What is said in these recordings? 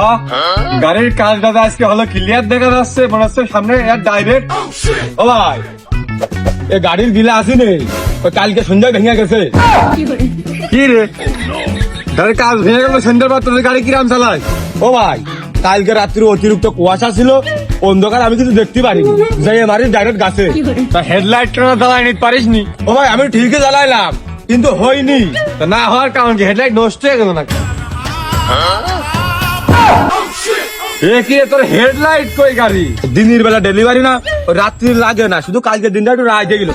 বাহ, গাড়ির কাজটা তো আজকে হলো ক্লিয়ার দেখা যাচ্ছে, মনে হচ্ছে সামনে ডাইরেক্ট। ও ভাই, এ গাড়ির বিলে আসিনি, ওই কালকে সন্ধ্যায় ভেঙে গেছে। কি রে, গাড়ির কাজ ভেঙে গেল সন্ধ্যার পর, তোদের গাড়ি কিরাম চালায়? ও ভাই, কালকে রাত্রি অতিরিক্ত কুয়াশা ছিল, অন্ধকার, আমি কিছু দেখতে পারিনি, যাই মারি ডাইরেক্ট গাছে। তা হেডলাইট কেন জ্বালাই নিতে পারিস নি? ও ভাই, আমি ঠিকই জ্বালাইলাম, কিন্তু হয়নি। তা না হওয়ার কারণ কি, হেডলাইট নষ্ট হয়ে গেল নাকি? তোর হেডলাইট কই গাড়ি? দিনের বেলা ডেলিভারি না, রাত্রি লাগে না, শুধু কালকে দিনটা একটু রাইতে গেল।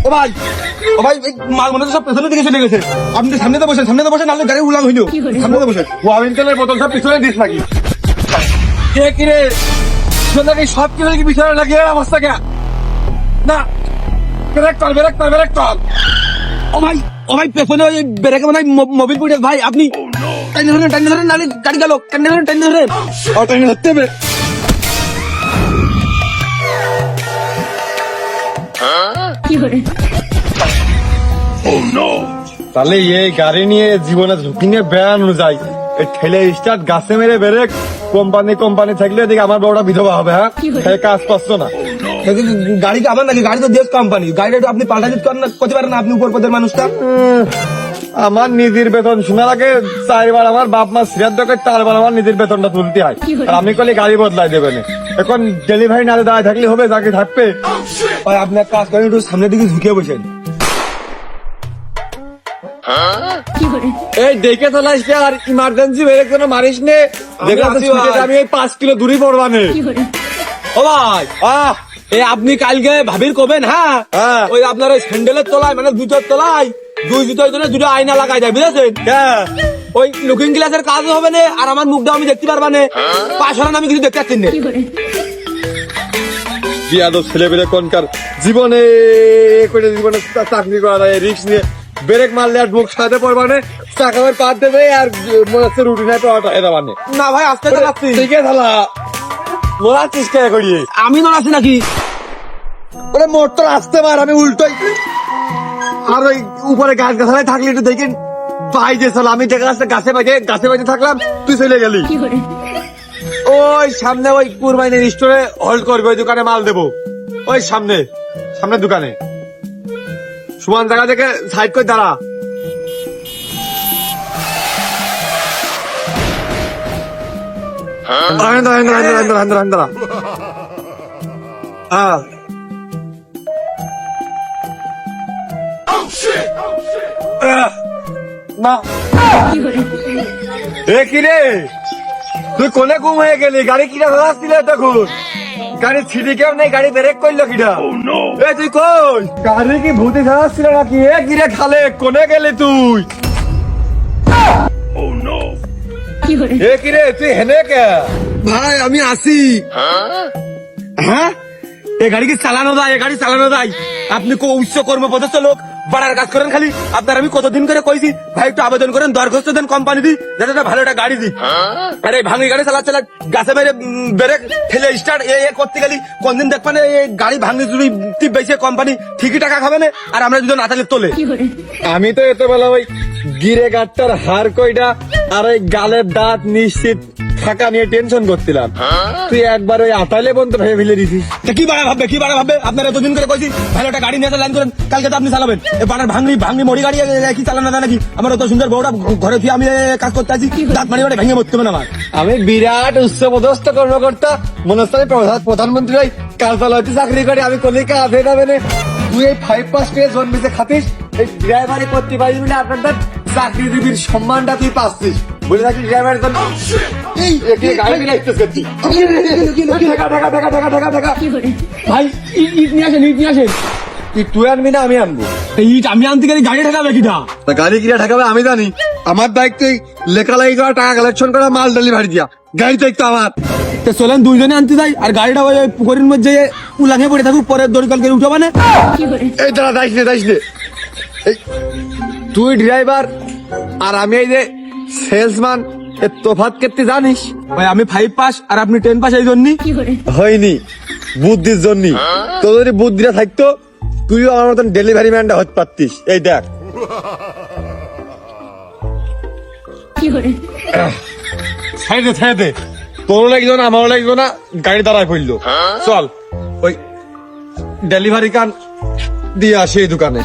ও ভাই, ও ভাই, মাল মনে সব পেছনের দিকে চলে গেছে। আপনি সামনে তো বসেন, সামনে তো বসেন, নাহলে গাড়ি উলাম হইল। সামনে তো বসেন, ওয়াবিন তেলের বোতল সব পিছনে দিস নাকি? কে কিরে, সব কি হলে কি পিছনে লাগিয়ে অবস্থা কে? না, ব্রেক কর, ব্রেক কর, ব্রেক কর। ও ভাই, ও ভাই, পেছনে ওই ব্রেকে মনে হয় মোবিল পড়ে। ভাই আপনি টাইম ধরেন, নাহলে গাড়ি গেল। টাইম ধরেন, ও টাইম ধরতে হবে। তাহলে এই গাড়ি নিয়ে জীবনে ঝুঁকি নিয়ে বেড়ানো যায়, ঠেলে স্টার্ট গাছে মেরে ব্রেক, কোম্পানি থাকলে এদিকে আমার বড়টা বিধবা হবে। হ্যাঁ, কাজ করছো না। গাড়ি আমার নাকি? গাড়ি তো দেশ কোম্পানি, গাড়িটা তো আপনি পাল্টা করতে পারেন না, আপনি উপর পদের মানুষটা। আমার নিজের বেতন শোনার আগে 4 বার আমার বাপ মা শ্রাদ্ধ করে 4 বার আমার নিজের বেতনটা তুলতে হয়, আর আমি কলে গাড়ি বদলাই দেবেন। এখন ডেলিভারি না দাঁড়ায় থাকলে হবে, যাকে থাকবে। আপনি এক কাজ করেন, একটু সামনের দিকে ঝুঁকে বসেন। এই দেখে চলাস, আর ইমার্জেন্সি বেড়ে কোনো মারিস নে। আমি 5 কিলো দূরই পড়বানে। ও ভাই, আপনি কালকে ভাবির কবেন? হ্যাঁ, ওই আপনার ওই স্যান্ডেলের তলায়, মানে জুতোর তলায়, দুই জুতোর জন্য 2টা আয়না লাগাই দেয়, বুঝেছেন? ওই লুকিং গ্লাসের কাজ হবে না, আর আমার মুখটা আমি দেখতে পারবা না, পাশারান আমি কিছু দেখতে পাচ্ছি না। বিয়াদব ছেলেবেলে কোনকার জীবনে চাকরি করা যায়, রিস্ক নিয়ে ব্রেক মারলে আর মুখ সাথে পড়বা না, চাকাবের পাত দেবে, আর মনে হচ্ছে রুটি নাই পাওয়াটা এটা মানে না। ভাই আজকে চালাচ্ছি, ঠিক আছে থালা নড়াচ্ছিস কে করিয়ে? আমি নড়াচ্ছি নাকি? ওরে মোটর আসতে পার, আমি উল্টোই। আর ওই উপরে গাছ গাছালায় থাকলে একটু দেখেন বাইরে চলো, আমি দেখা যাচ্ছে গাছে বাইতে থাকলাম, তুই চলে গেলি। ওই সামনে ওই কুরবাইনের স্টোরে হোল্ড করবে, ওই দোকানে মাল দেবো, ওই সামনে দোকানে সমান জায়গা থেকে সাইড করে দাঁড়া। কিরে, তুই কোনে ঘুম হয়ে গেলি? গাড়ি কিনা আসছিল তখন? গাড়ি ছিটি কেউ নেই, গাড়ি ব্রেক করলো কিনা? তুই কই? গাড়ি কি ভূতি ছাড়াচ্ছিল নাকি? কিরে খালে, কোনে গেলি তুই? কিরে, তুই হেনে কে? ভাই আমি আসি। হ্যাঁ, এ গাড়ি কি চালানো যায়? আপনি উচ্চ কর্মপদস্থ লোক, বাড়ার কাজ করেন খালি। আপনার আমি কতদিন করে কইছি, ভাই একটু আবেদন করেন, দরখাস্ত দেন কোম্পানি দি, যাতে ভালো একটা গাড়ি দি। আরে ভাঙি গাড়ি চালা গাছে মেরে ব্রেক ঠেলে স্টার্ট করতে গেলি, কোনদিন দেখবেন গাড়ি ভাঙি চুরি বেশি, কোম্পানি ঠিকই টাকা খাবে না, আর আমরা দুজন আতালে তোলে। আমি তো এত বেলা ওই গিরে গাটটার হার কইটা আর ওই গালের দাঁত নিশ্চিত থাকা নিয়ে টেনশন করছিলাম, তুই একবার ওই আতালে বন্ধ ভেবে ফেলে দিছিস। কি বাড়া ভাববে? আপনার এতদিন করে কইছি ভালো একটা গাড়ি নিয়ে লাইন করেন, কালকে তো আপনি চালাবেন। বাড়ার ভাঙনি মরি গাড়ি কি চালানো যায় নাকি? আমার অত সুন্দর বউটা ঘরে ফিরে আমি কাজ করতে আছি, দাঁত মারি ভেঙে মরতে হবে না আমার। আমি বিরাট উচ্চপদস্থ কর্মকর্তা, মনে হচ্ছে প্রধানমন্ত্রী কাজ চালাতে চাকরি করে, আমি কোন কাজ হয়ে যাবে না। তুই এই 5 পাস পেয়ে জন্মেছে খাতিস, এই ড্রাইভারি করতে পারিস না, আপনার চাকরিজীবীর সম্মানটা তুই পাচ্ছিস, বলে থাকি ড্রাইভারের জন্য। ভাই ইট নিয়ে আসেন। তুই আনবি না আমি আনবো? ইট আমি আনতে গেলে গাড়ি ঠেকাবে কিনা? গাড়ি কিনা ঠেকাবে আমি জানি, আমার দায়িত্ব লেখালেখি করা, টাকা কালেকশন করা, মাল ডেলিভারি দিয়া। গাড়ি তো একটু আমার। চলেন দুইজনে আনতে যাই, আর গাড়িটা ওই পুকুরের মধ্যে উলাঙে পড়ে থাকুক, পরে দড়িকল করে উঠাবা না। এই দাঁড়া, যাইস নে। তুই ড্রাইভার আর আমি এই যে সেলসম্যান, এর তফাৎ করতে জানিস? ভাই আমি 5 পাস আর আপনি 10 পাস, এই জন্যই হয়নি, বুদ্ধির জন্য। তো যদি বুদ্ধিটা থাকতো, তুইও আমার মতন ডেলিভারি ম্যানটা হতে পারতিস। এই দেখ, ছেড়ে দে তোরও লাগলো না আমারও লাগলো না গাড়ি দাঁড়ায় পড়লো চল ওই ডেলিভারি কান দিয়ে আসি এই দোকানে